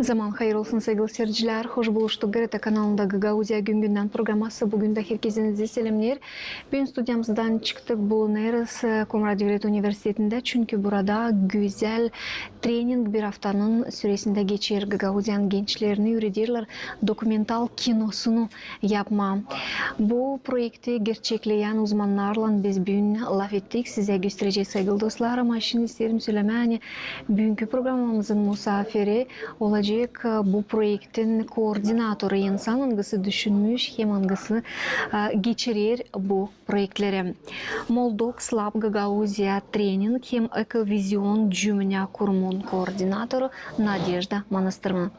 Zaman hayır olsun sevgili seyirciler. Hoş buluştuk. GRT kanalında Gagauzya Gün programması. Bugün de herkese selamlar. Bugün stüdyamızdan çıktık. Bulunuruz Komrad Devlet Üniversitesi'nde. Çünkü burada güzel trening bir haftanın süresinde geçir. Gagauzyan gençlerini öğretirler. Dokumental kinosunu yapma. Bu projekti gerçekleyen uzmanlarla biz bugün laf ettik. Size göstereceğiz sevgili dostlar. Ama şimdi isterim söylemeni. Bugünkü programımızın misafiri olacak. Bu projektin koordinatörü insan hangisi düşünmüş hem hangisi geçirir bu projektleri. Moldok Slav Gagauzya Trening hem Ekovizyon cümle kurumun koordinatörü Nadejda Manastırman.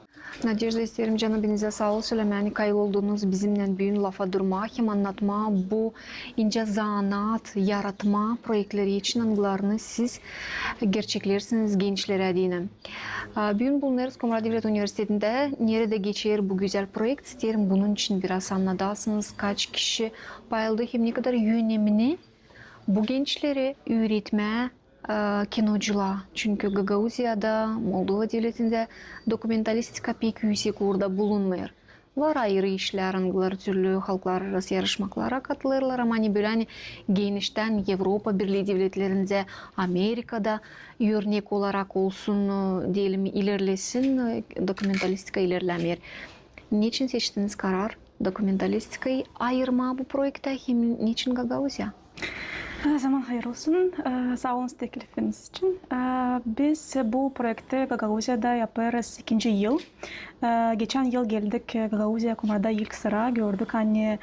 Nadejda isterim canabinize sağ ol söylemeni kayıl olduğunuz bizimle büyün lafa durma hem anlatma bu ince zanaat yaratma projektleri için anılarını siz gerçeklersiniz gençlere adına. Bugün bulunuruz Komrad Devlet Üniversitesi'nde nerede geçer bu güzel projekt isterim bunun için biraz anlatasınız kaç kişi paylaştı hem ne kadar önemli bu gençleri öğretmeye kinocular. Çünkü Gagauzya'da, Moldova devletinde dokumentalistika pek yüksek orada bulunmuyor. Var ayrı işler, angılar, türlü halklar arası yarışmalara katılırlar ama hani böyle hani genişten Avrupa Birliği devletlerinde, Amerika'da örnek olarak olsun diyelim ilerlesin, dokumentalistika ilerlemiyor. Niçin seçtiniz karar dokumentalistikayı ayırma bu projekte hem niçin Gagauzya? Zaman hayır olsun. Sağ olun teklifiniz için. Biz bu projekti Gagauzya'da yaparız ikinci yıl. Geçen yıl geldik Gagauzya Komra'da ilk sıra gördük. Hani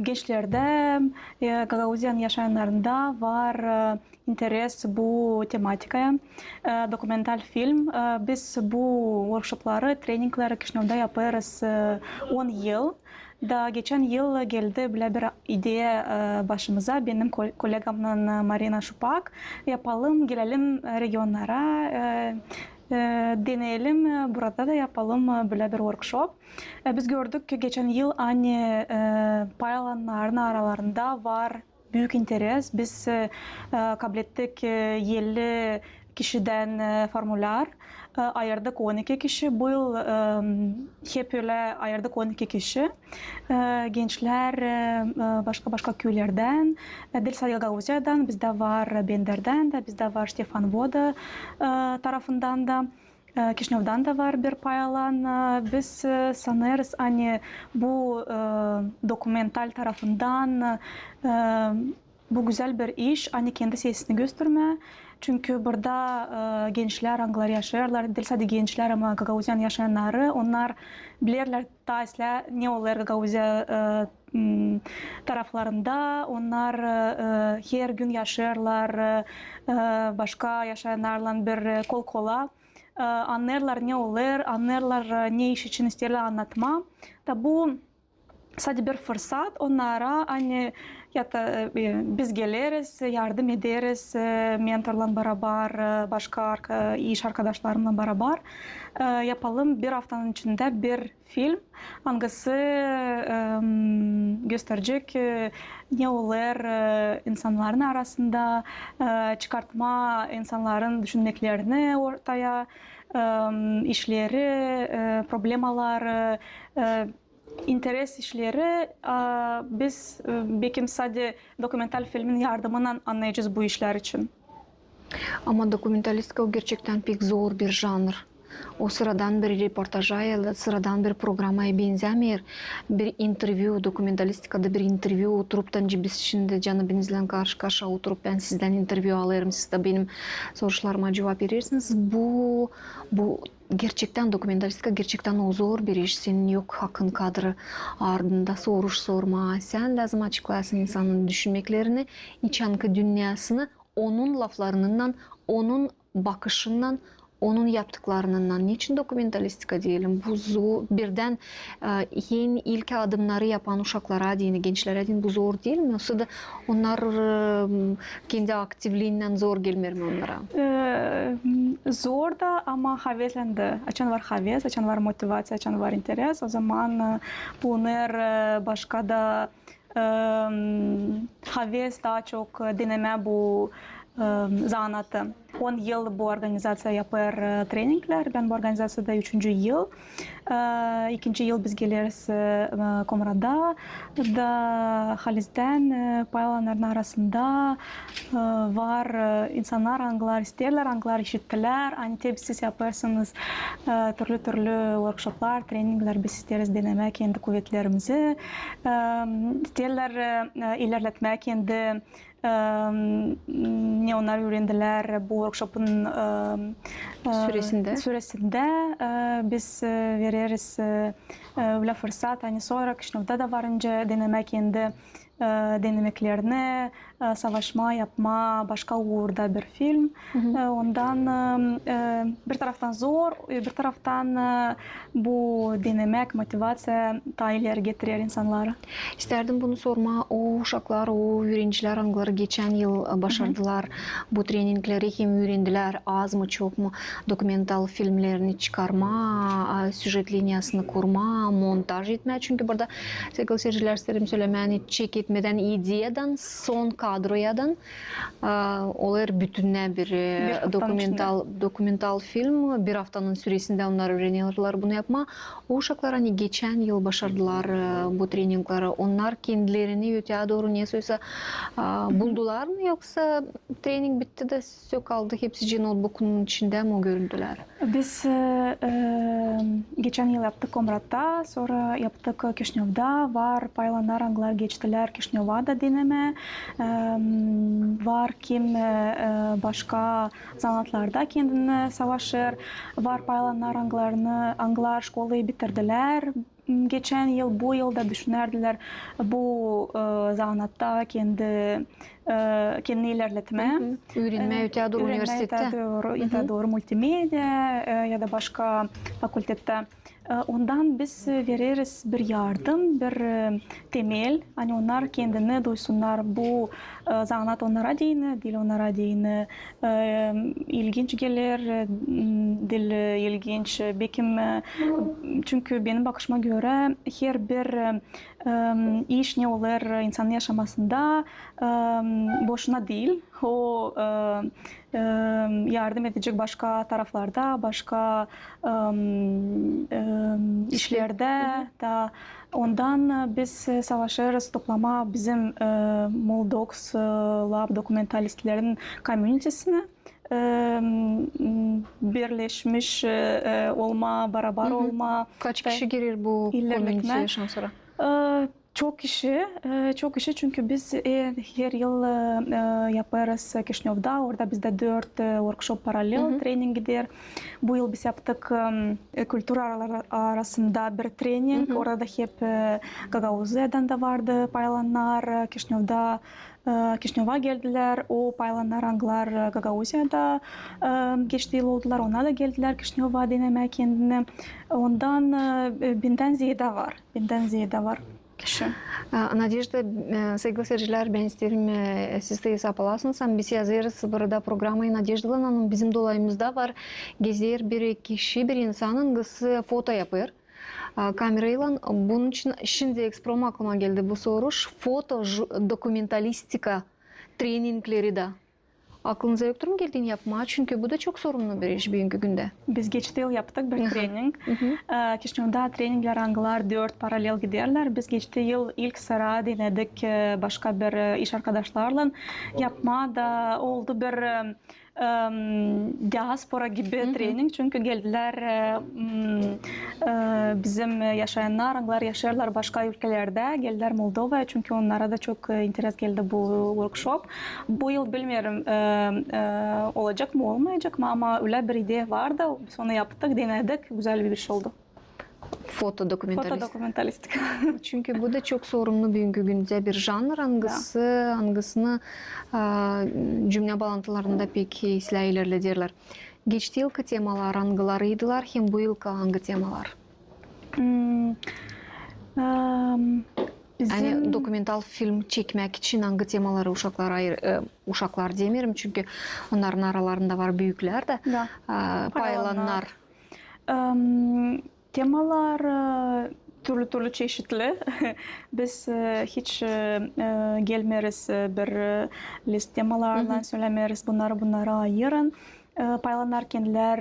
gençlerde, Gagauzya'nın yaşayanlarında var interes bu tematikaya. Dokumental film. Biz bu workshopları, trainingleri Kişinev'de yaparız 10 yıl. Da geçen yıl geldi böyle bir idea başımıza benim kolegamla Marina Şupak yapalım gelelim regionlara deneyelim burada da yapalım böyle bir workshop. Biz gördük ki geçen yıl aynı paylaşanların aralarında var büyük interes. Biz kabul ettik 50 kişiden formular. Ayırdık 12 kişi. Bu yıl hep öyle ayırdık 12 kişi. Gençler başka köylerden, Delsa Gagauzya'dan, bizde var Bender'den de, bizde var Stefan Voda tarafından da. Kişinev'den de var bir payalan. Biz sanırız hani bu dokumental tarafından bu güzel bir iş, hani kendi sesini gösterme. Çünkü burada gençler anglar yaşarlar, değil sadece gençler ama Gagauzyan yaşayanları, onlar bilirler taisle ne olur Gagauzya taraflarında, onlar her gün yaşarlar, başka yaşayanlarla bir kol kola. Anlarlar ne olur, anlarlar ne iş için isterler anlatma. Da bu sadece bir fırsat onlara hani ya da biz geliriz, yardım ederiz, mentorla beraber, başka iş arkadaşlarımla beraber yapalım. Bir haftanın içinde bir film hangisi gösterecek ne olur insanların arasında çıkartma insanların düşünmeklerini ortaya, işleri, problemalar, interes işleri biz belki sadece dokumental filmin yardımından anlayacağız bu işler için. Ama dokumentalistika gerçekten pek zor bir janr. O sıradan bir reportaja ya da sıradan bir programa benzemiyor. Bir interview, dokumentalistikada bir interview oturup da biz şimdi canabinizle karşı karşıya oturup ben sizden interview alırım, siz de benim sorularıma cevap verirsiniz. Bu gerçekten dokumentalistika gerçekten o zor bir iş. Senin yok hakkın kadrı ardında soruş sorma. Sen lazım açıklayasın insanın düşünmeklerini, iç yankı dünyasını onun laflarından, onun bakışından, onun yaptıklarından niçin dokumentalistika diyelim? Bu birden yeni ilk adımları yapan uşaklara deyin, gençlere deyin bu zor değil mi? Yoksa da onlar kendi aktifliğinden zor gelmiyor mi onlara? Zor da ama heveslendi. Açan var heves, açan var motivasyon, açan var interes. O zaman bunlar başka da heves daha çok deneme bu zanatı. 10 yıl bu organizasyon yapar treningler. Ben bu organizasyonda 3. yıl. 2. yıl biz geliriz Komra'da. Da Haliz'den paylanların arasında var insanlar anglar isterler, anglar işittiler. Hani tabi siz yaparsınız türlü workshoplar, treningler biz isteriz denemek kendi kuvvetlerimizi. İsterler ilerletmek kendi ne onlar öğrendiler bu workshop'un süresinde biz veririz öyle fırsat hani sonra kışnavda da varınca denemek kendi denemeklerini savaşma yapma başka uğurda bir film. Ondan bir taraftan zor, bir taraftan bu denemek motivasyon ta ileri getirir insanlara. İsterdim bunu sorma. O uşaklar, o öğrenciler hangileri geçen yıl başardılar bu treningleri hem öğrendiler az mı çok mu dokumental filmlerini çıkarma, süjet linyasını kurma, montaj etme. Çünkü burada sevgili seyirciler isterim söylemeni çek etmeden ideyadan son kadroyadan olar bütününe bir dokumental film bir haftanın süresinde onlar öğreniyorlar bunu yapma. O uşaklar hani geçen yıl başardılar bu treningleri. Onlar kendilerini öteye doğru ne söylese buldular mı yoksa trening bitti de söz kaldı hepsi notebook'un içinde mi görüldüler? Biz geçen yıl yaptık Komrat'ta, sonra yaptık Kişnev'da, var paylanlar anglar geçtiler Kişnev'a da deneme, var kim başka sanatlarda kendini savaşır, var paylanlar anglar şkolayı bitirdiler. Geçen yıl, bu yılda düşünerdiler bu zanatta kendini ilerletme. Öğrenme öteye doğru üniversitede. Öteye doğru multimedya ya da başka fakültette. Ondan biz veririz bir yardım, bir temel. Hani onlar kendini duysunlar bu zanat onlara değin, dil onlara değin. İlginç gelir, dil ilginç. Çünkü benim bakışıma göre her bir iş ne olur insan yaşamasında boşuna değil. O yardım edecek başka taraflarda, başka işlerde da ondan biz savaşırız toplama bizim Moldox Lab dokumentalistlerin komünitesine birleşmiş olma, beraber olma. Kaç kişi girer bu komüniteye şanslara? Çok kişi çünkü biz her yıl yaparız Kişnev'da. Orada bizde 4 workshop paralel training gider. Bu yıl biz yaptık kültür arasında bir training. Orada hep Gagauzya'dan da vardı paylanlar. Kişnev'a geldiler. O paylanlar anglar Gagauzya'da geçti yıl oldular. Ona da geldiler Kişnev'a deneme kendini. Ondan binden ziyade var. Надежда, sevgili seyirciler, ben isterim siz de hesap alasınız. Biz yazarız burada programayı Nadejda'nın bizim dolayımızda var. Gezer bir kişi, bir insanın kızı foto yapıyor. Kamerayla bunun için şimdi eksprom aklıma geldi bu soru. Foto dokumentalistika treningleri de. Aklınıza yoktur mu geldiğini yapma? Çünkü bu da çok sorumlu bir iş bugünkü günde. Biz geçti yıl yaptık bir trening. Kişnev'da treningler anglar 4 paralel giderler. Biz geçti yıl ilk sıra denedik başka bir iş arkadaşlarla. Yapma da oldu bir diaspora gibi trening. Çünkü geldiler bizim yaşayanlar, anglar yaşarlar başka ülkelerde. Geldiler Moldova'ya çünkü onlara da çok interes geldi bu workshop. Bu yıl bilmiyorum olacak mı olmayacak mı ama öyle bir idea vardı. Biz onu yaptık, denedik. Güzel bir iş oldu. Foto dokumentalistik. Çünkü bu da çok sorumlu bugünkü günde bir janr hangisini cümle bağlantılarında pek ilerlediler. Geçti yılkı temalar angılarıydılar, hem bu yılkı hangi temalar? Yani dokumental film çekmek için hangi temaları uşaklar demiyorum çünkü onların aralarında var büyükler de paylanlar. Temalar türlü çeşitli. Biz hiç gelmeriz bir list temalardan söylemeriz bunları ayırın. Paylanlar kendiler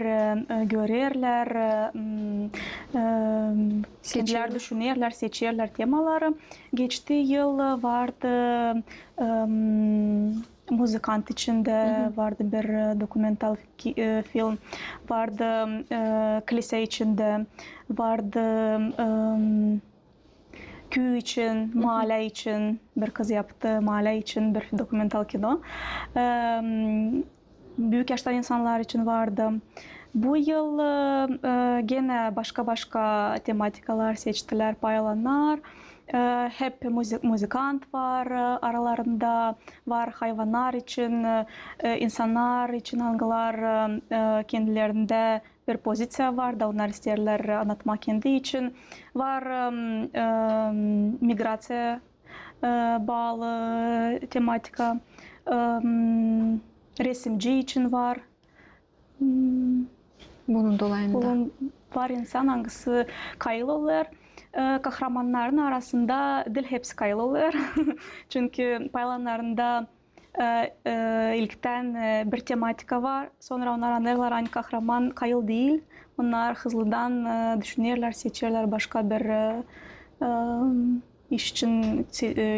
görürler, kendiler düşünürler, seçerler temaları. Geçti yıl vardı müzikant içinde vardı bir dokumental film, vardı kilise içinde, vardı köy için, mahalle için bir kız yaptı, mahalle için bir dokumental kino. Büyük yaşta insanlar için vardı. Bu yıl gene başka tematikalar seçtiler, paylanlar. Hep müzikant var aralarında, var hayvanlar için, insanlar için hangiler kendilerinde bir pozisyon var da onlar isterler anlatmak kendi için. Var migrasya bağlı tematika. Resimci için var. Bunun dolayında. Var insan hangisi kayıl olur. Kahramanların arasında dil hepsi kayıl olur. Çünkü paylanlarında ilkten bir tematika var. Sonra onlar anlarlar aynı kahraman kayıl değil. Onlar hızlıdan düşünürler, seçerler başka bir iş için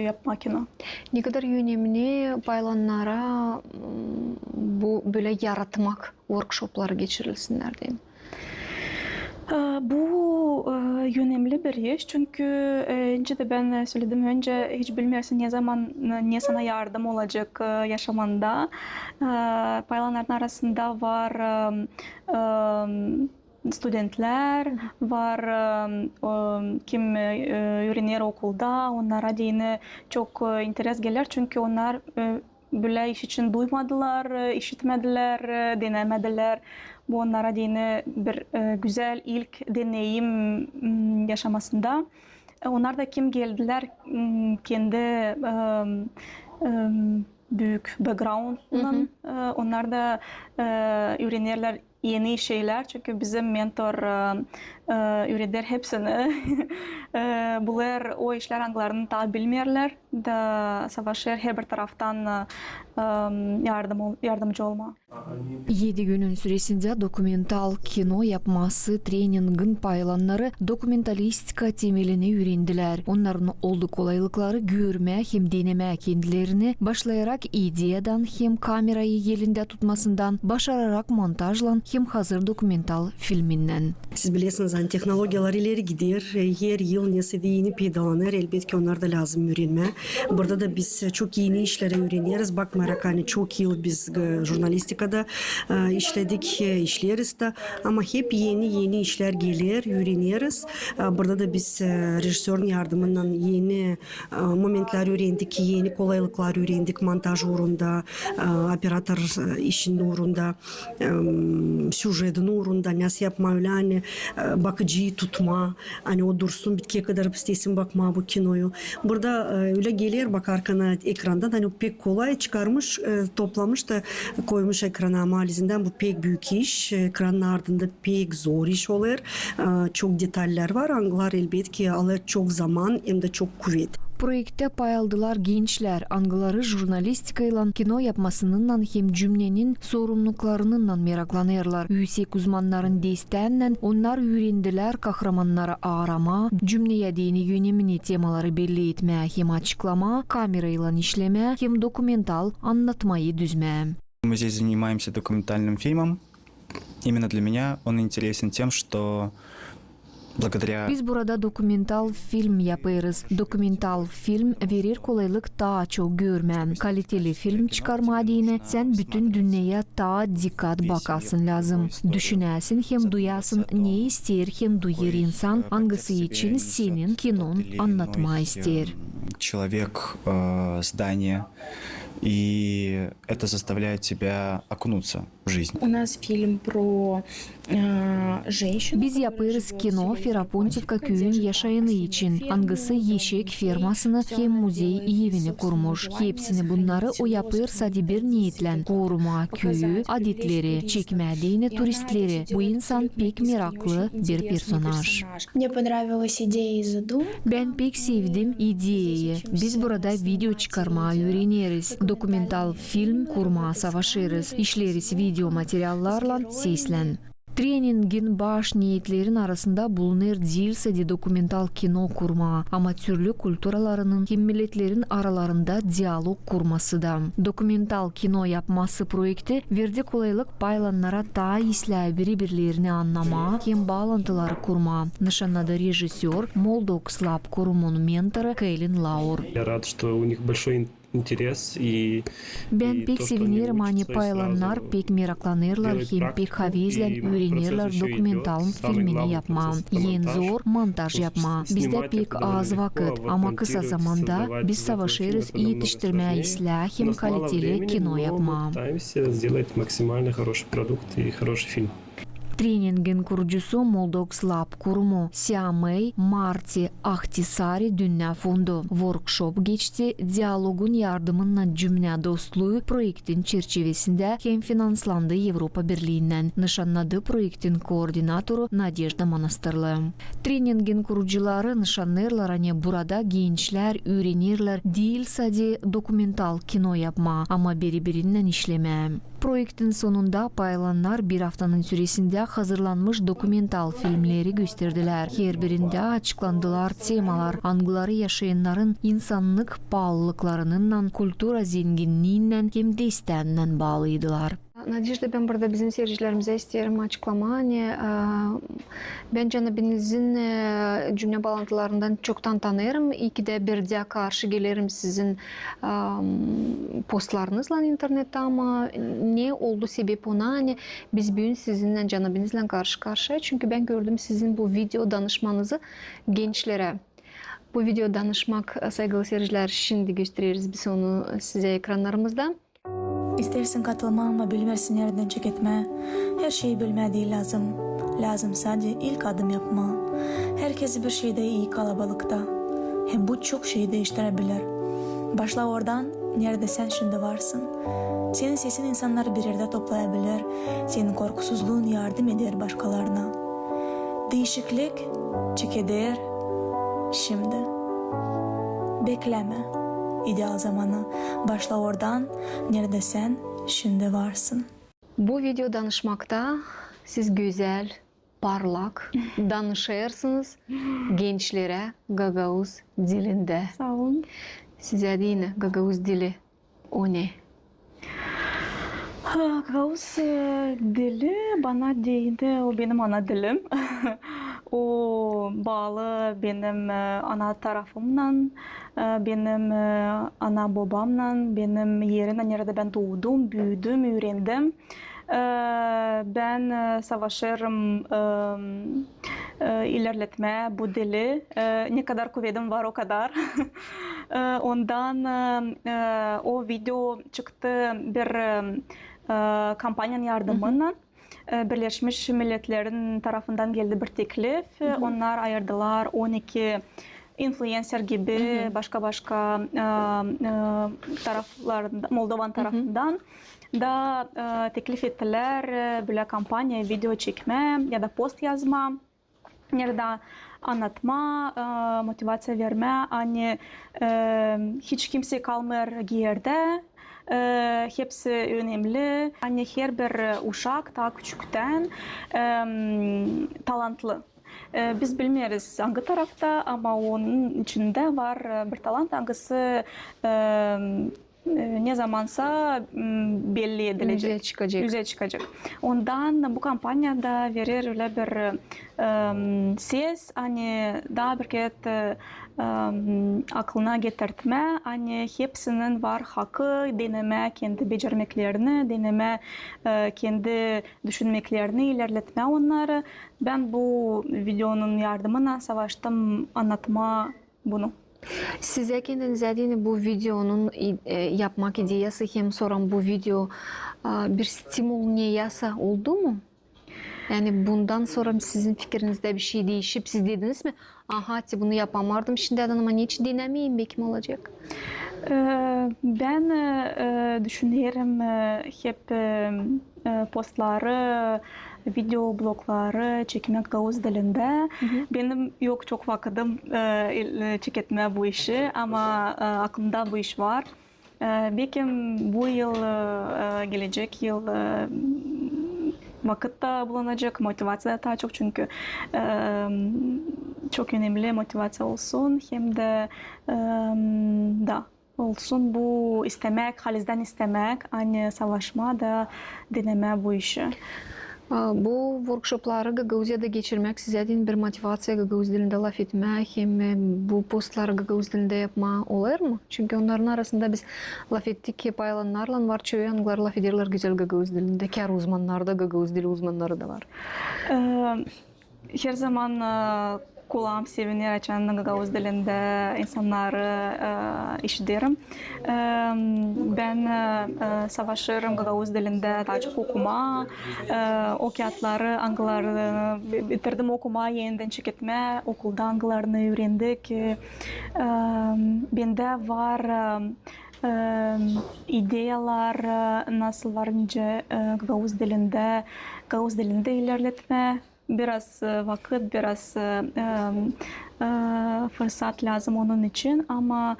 yapmak için. Ne kadar önemli paylanlara bu böyle yaratmak workshopları geçirilsinler diyeyim. Bu önemli bir iş çünkü önce de ben söyledim önce hiç bilmiyorsun ne zaman ne sana yardım olacak yaşamanda. Paylanların arasında var studentler, var kim öğrenir okulda, onlara yine çok interes gelir çünkü onlar böyle iş için duymadılar, işitmediler, denemediler. Bu onlara yine bir güzel ilk deneyim yaşamasında. Onlar da kim geldiler kendi büyük background'dan. Onlar da öğrenirler yeni şeyler çünkü bizim mentor öğretir hepsini. Bunlar o işler hangilerini daha bilmiyorlar da savaşır her bir taraftan yardımcı olma. 7 günün süresinde dokumental kino yapması treningin paylanları dokumentalistika temelini öğrendiler. Onların olduk kolaylıkları görme hem deneme kendilerini başlayarak ideyadan hem kamerayı elinde tutmasından başararak montajlan hem hazır dokumental filminden. Siz bilirsiniz hani teknolojiler ileri gidiyor. Her yıl ne seviyeni peydalanır. Elbette onlar da lazım öğrenme. Burada da biz çok yeni işlere öğreniyoruz. Bakmayarak hani çok yıl biz jurnalistikada işledik, işleriz de ama hep yeni işler geliyor, öğreniyoruz. Burada da biz rejisörün yardımından yeni momentler öğrendik, yeni kolaylıklar öğrendik montaj uğrunda, operatör işinin uğrunda, süjetin uğrunda nasıl yapma öyle hani bakıcıyı tutma, hani o dursun bitkiye kadar istesin bakma bu kinoyu. Burada öyle geliyor bak arkana ekrandan hani pek kolay çıkarmış, toplamış da koymuş ekrana analizinden bu pek büyük iş. Ekranın ardında pek zor iş olur. Çok detaylar var. Anglar elbette ki alır çok zaman hem de çok kuvvet. Projekte payaldılar gençler, angıları jurnalistikayla kino yapmasından hem cümlenin sorumluluklarından meraklanırlar. Yüksek uzmanların desteğinden onlar öğrendiler kahramanları arama, cümleye dini önemini temaları belli etme hem açıklama, kamerayla işleme hem dokumental anlatmayı düzme. Мы здесь занимаемся документальным фильмом. Именно для меня он интересен тем, что благодаря... Biz burada dokumental film yaparız. Dokumental film verir kolaylık daha çok görmen. Kaliteli film çıkarma adine sen bütün dünyaya daha dikkat bakasın lazım. Düşünesin hem duyasın ne ister hem duyar insan hangisi için senin kinon anlatma ister. Человек, здание и это заставляет тебя окунуться в жизнь. У нас фильм про женщину. Biz yapırız kino Ferapontivka köyün yaşayanı için. Angısı yeşek fermasını hem muzey evini kurmuş. Hepsini bunları o yapır sadi bir niyetlen. Koruma köyü, adetleri, çekmediğini turistleri. Bu insan pek meraklı bir personaj. Мне понравилась идея и задум. Ben pek sevdim ideyi. Biz burada video çıkarma öğreniriz. Dokumental film kurma savaşırız. İşleriz video materyallarla seslen. Treningin baş niyetlerin arasında bulunur değilse de dokumental kino kurma, ama türlü kulturalarının hem milletlerin aralarında diyalog kurması da. Dokumental kino yapması projekti verdi kolaylık paylanlara ta isla birbirlerini anlama hem bağlantıları kurma. Nişanladı rejisör Moldox Lab kurumunun mentoru Kaylin Laur. Я рад, что у них большой интерес и Ben pek то, что они sevinirim hani учатся и paylanlar сразу pek meraklanırlar делают hem pek практику, havezlen и öğrenirler процесс еще dokumental идет. Самый filmini главный yapma. процесс — En монтаж. zor montaj yapma. Bizde Снимать pek это довольно az легко, vakit а вот ama kısa монтировать, zamanda создавать biz из этого savaşırız фильма намного yetiştirme сложнее. islah У hem нас мало kaliteli времени, kino но yapma. мы пытаемся сделать максимально хороший продукт и хороший фильм. Treningin kurucusu Moldox Lab kurumu Siamey Marti Ahtisari Dünya Fondu. Workshop geçti. Diyalogun yardımıyla cümle dostluğu projektin çerçevesinde hem finanslandı Avrupa Birliği'nden. Nişanladı projektin koordinatoru Nadezhda Manastırlı. Treningin kurucuları nişanlarlar hani burada gençler öğrenirler değil sadece dokumental kino yapma ama birbirinden işleme. Projektin sonunda paylananlar bir haftanın süresinde hazırlanmış dokumental filmleri gösterdiler. Her birinde açıklandılar temalar, angıları yaşayanların insanlık bağlılıklarının, kultura zenginliğinden hem de isteğinden bağlıydılar. Надежда, ben burada bizim seyircilerimize isterim açıklama. Ben canabinizin cümle bağlantılarından çoktan tanırım. İyi ki de bir de karşı gelirim sizin postlarınızla internette ama ne oldu sebep ona? Biz bugün sizinle canabinizle karşı karşıya. Çünkü ben gördüm sizin bu video danışmanızı gençlere. Bu video danışmak saygılı seyirciler şimdi gösteririz biz onu size ekranlarımızda. İstersin katılma ama bilmersin yerden çek etme. Her şeyi bilme değil lazım. Lazım sadece ilk adım yapma. Herkes bir şeyde iyi kalabalıkta. Hem bu çok şeyi değiştirebilir. Başla oradan, nerede sen şimdi varsın. Senin sesin insanları bir yerde toplayabilir. Senin korkusuzluğun yardım eder başkalarına. Değişiklik çekeder şimdi. Bekleme. İdeal zamanı. Başla oradan, nerede sen şimdi varsın. Bu video danışmakta siz güzel, parlak danışırsınız gençlere Gagavuz dilinde. Sağ olun. Size deyin Gagavuz dili o ne? Gagavuz dili bana değindi, o benim ana dilim. O bağlı benim ana tarafımdan, benim ana babamla, benim yerimden nerede ben doğdum, büyüdüm, öğrendim. Ben savaşırım ilerletme bu dili. Ne kadar kuvvetim var o kadar. Ondan o video çıktı bir kampanyanın yardımıyla. Birleşmiş Milletler'in tarafından geldi bir teklif. Onlar ayırdılar 12 influencer gibi başka taraflarında, Moldovan tarafından da teklif ettiler böyle kampanya, video çekme ya da post yazma, nerede anlatma, motivasyon verme, hani hiç kimse kalmıyor yerde. Hepsi önemli. Hani her bir uşak daha küçükten talantlı. Biz bilmiyoruz hangi tarafta ama onun içinde var bir talant. Hangisi ne zamansa belli edilecek. Yüzeye çıkacak. Ondan bu kampanyada verir öyle bir ses, hani daha bir kez aklına getirtme, hani hepsinin var hakkı deneme, kendi becermeklerini deneme, kendi düşünmeklerini ilerletme onları. Ben bu videonun yardımına savaştım anlatma bunu. Size kendinize bu videonun yapmak ideyası hem sonra bu video bir stimul niyası oldu mu? Yani bundan sonra sizin fikrinizde bir şey değişip siz dediniz mi? Aha bunu yapamardım şimdi adamıma niçin denemeyeyim belki mi olacak? Ben düşünüyorum hep postları, video blogları çekmek Gavuz dilinde. Benim yok çok vakitim çeketme bu işi ama aklımda bu iş var. Belki bu yıl, gelecek yıl vakit da bulunacak, motivasya daha çok çünkü çok önemli motivasya olsun hem de da olsun bu istemek, halizden istemek, aynı savaşma da deneme bu işi. Bu workshopları Gagauziyada geçirmek size bir motivasya Gagauz dilinde laf etmek hem bu postları Gagauz dilinde yapma olur mu? Çünkü onların arasında biz laf ettik ki paylanlarla var çoğu anglar laf ederler güzel Gagauz dilinde. Kar uzmanlar da Gagauz dili uzmanları da var. Her zaman kulağım sevinir açan Gagauz dilinde insanları işlerim. Ben savaşırım Gagauz dilinde daha çok okuma, o kağıtları, angıları bitirdim okuma, yeniden çeketme, okulda angılarını öğrendik. Bende var ideyalar nasıl varınca Gagauz dilinde ilerletme. Biraz vakit, biraz fırsat lazım onun için ama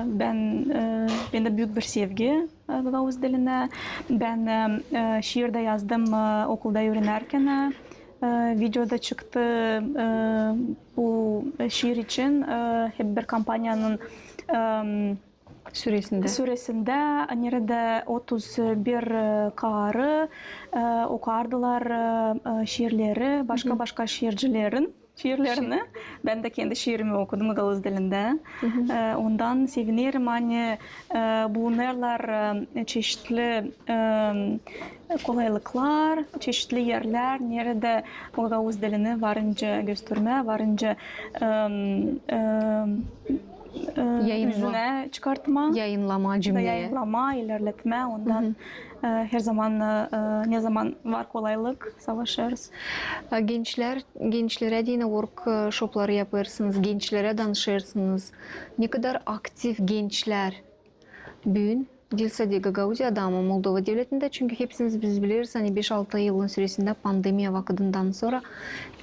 bende büyük bir sevgi Gagauz diline. Ben şiir de yazdım okulda öğrenirken. Videoda çıktı bu şiir için hep bir kampanyanın süresinde nerede 31 karı okardılar şiirleri, başka şiircilerin şiirlerini. Ben de kendi şiirimi okudum Gagauz dilinde. Ondan sevinirim. Hani bunlar çeşitli kolaylıklar, çeşitli yerler nerede Gagauz dilini varınca gösterme, varınca yüzüne çıkartma, yayınlama, cümleye. Yayınlama, ilerletme. Ondan her zaman ne zaman var kolaylık savaşırız. Gençlere yine workshopları yaparsınız, gençlere danışırsınız. Ne kadar aktif gençler bugün Dilsadi Gagauziyada ama Moldova devletinde çünkü hepsiniz biz biliriz hani 5-6 yılın süresinde pandemiya vaktinden sonra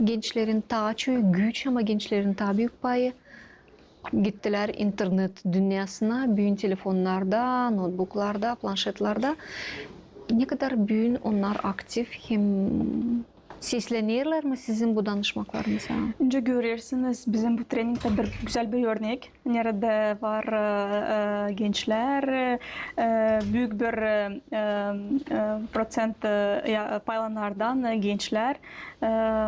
gençlerin ta güç ama gençlerin ta büyük payı gittiler internet dünyasına, büyük telefonlarda, notebooklarda, planşetlerde. Ne kadar büyük onlar aktif hem seslenirler mi sizin bu danışmaklarınıza? Önce görürsünüz bizim bu treningde güzel bir örnek. Nerede var gençler, büyük bir procent paylanlardan gençler.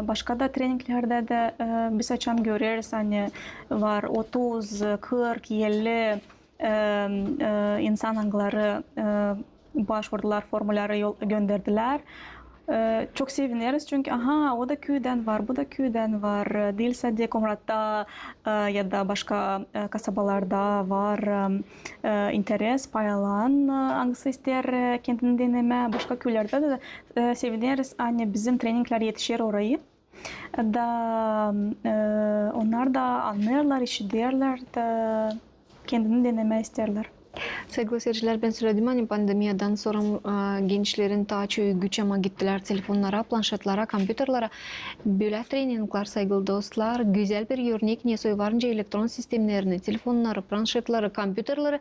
Başka da treninglerde de biz açan görürüz hani var 30, 40, 50 insan angları başvurdular, formuları gönderdiler. Çok seviniriz çünkü o da köyden var, bu da köyden var. Değilse de Komrat'ta ya da başka kasabalarda var interes, paylan, hangisi ister kendini deneme. Başka köylerde de seviniriz. Hani bizim treningler yetişir orayı. Da onlar da anlarlar, işitirler da kendini deneme isterler. Sevgili seyirciler ben söyledim hani pandemiyadan sonra gençlerin ta güç ama gittiler telefonlara, planşetlere, kompüterlere. Böyle treningler sevgili dostlar güzel bir örnek ne varınca elektron sistemlerini, telefonları, planşetleri, kompüterleri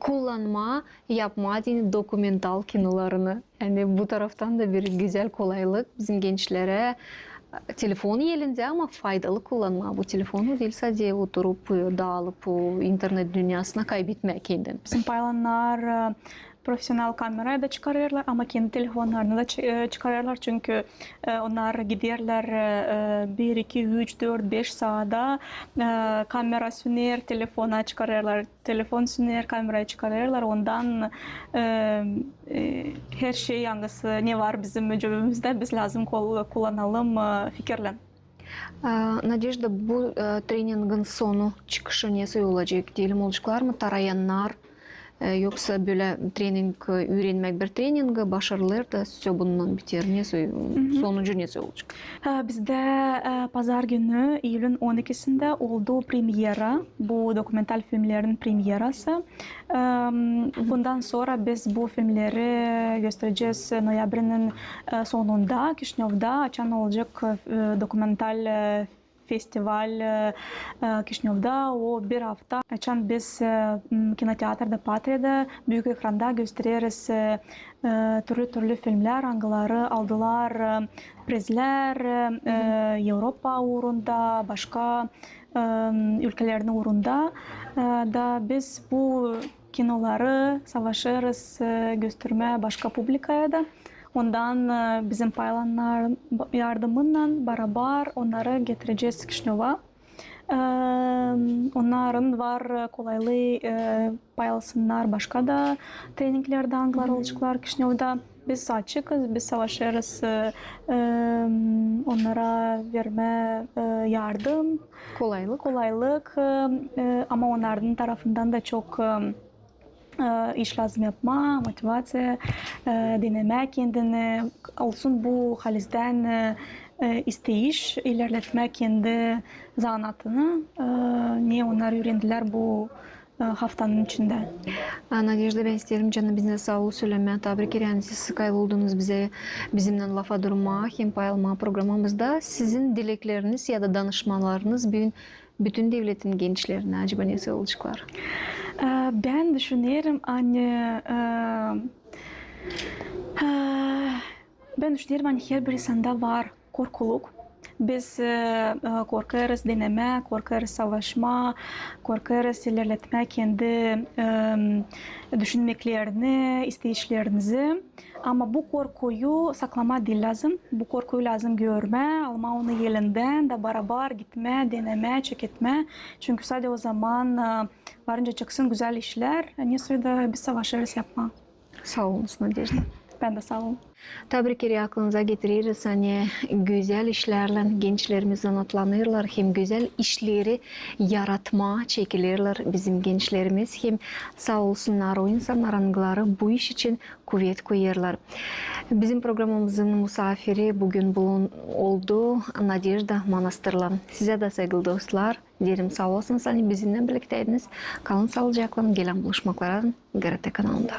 kullanma, yapma diye dokumental kinolarını. Yani bu taraftan da bir güzel kolaylık bizim gençlere. Telefon elinde ama faydalı kullanma bu telefonu değil sadece oturup dağılıp internet dünyasına kaybetmek kendini. Bizim paylanlar profesyonel kameraya da çıkarırlar ama kendi telefonlarını da çıkarırlar çünkü onlar giderler 1, 2, 3, 4, 5 saatte kamera söner, telefona çıkarırlar, telefon söner, kamerayı çıkarırlar. Ondan her şey yalnız ne var bizim cebimizde biz lazım kullanalım fikirlen. Надежда, bu treningin sonu çıkışı nesi olacak diyelim olacaklar mı? Tarayanlar yoksa böyle trening öğrenmek bir treningi başarılar da все bundan biter. Nesi sonucu nesi olacak? Bizde pazar günü Eylül'ün 12'sinde oldu premiera. Bu dokumental filmlerin premierası. Bundan sonra biz bu filmleri göstereceğiz noyabrın sonunda. Kişinev'de açan olacak dokumental festival Kişinev'de o bir hafta açan biz kinoteatrda Patria'da büyük ekranda gösteririz türlü filmler hangileri aldılar prizler Avrupa uğrunda başka ülkelerin uğrunda da biz bu kinoları savaşırız göstermeye başka publikaya da. Ondan bizim paylanlar yardımıyla beraber onları getireceğiz Kişinev'a. Onların var kolaylığı paylaşsınlar başka da treninglerde hangiler olacaklar Kişinev'de. Biz açıkız, biz savaşırız onlara verme yardım, kolaylık ama onların tarafından da çok iş lazım yapma, motivasyon, deneme kendini olsun bu halizden isteyiş, ilerletme kendi zanatını. Niye onlar öğrendiler bu haftanın içinde? Nadejda, ben isterim canım bize sağ ol söylemeye. Tebrik ederim. Siz sıkaylı oldunuz bize bizimle lafa durma, hem paylaşma programımızda. Sizin dilekleriniz ya da danışmalarınız bütün devletin gençlerine acaba nesi olacaklar? Ben düşünüyorum her birisinde var korkuluk. Biz korkarız deneme, korkarız savaşma, korkarız ilerletme kendi düşünmeklerini, isteyişlerinizi. Ama bu korkuyu saklama değil lazım. Bu korkuyu lazım görme, alma onu elinden de beraber gitme, deneme, çekitme. Çünkü sadece o zaman varınca çıksın güzel işler. Neyse de biz savaşırız yapma. Sağ olun Nadejda. Ben de sağ olun. Tebrikleri aklınıza getiririz. Hani güzel işlerle gençlerimiz zanatlanırlar. Hem güzel işleri yaratma çekilirler bizim gençlerimiz. Hem sağ olsunlar o insanlar hangileri bu iş için kuvvet koyarlar. Bizim programımızın misafiri bugün oldu Nadejda Manastırlı. Size de sevgili dostlar. Derim sağ olsunuz. Hani bizimle birlikteydiniz. Kalın sağlıcakla. Gelen buluşmaklara GRT kanalında.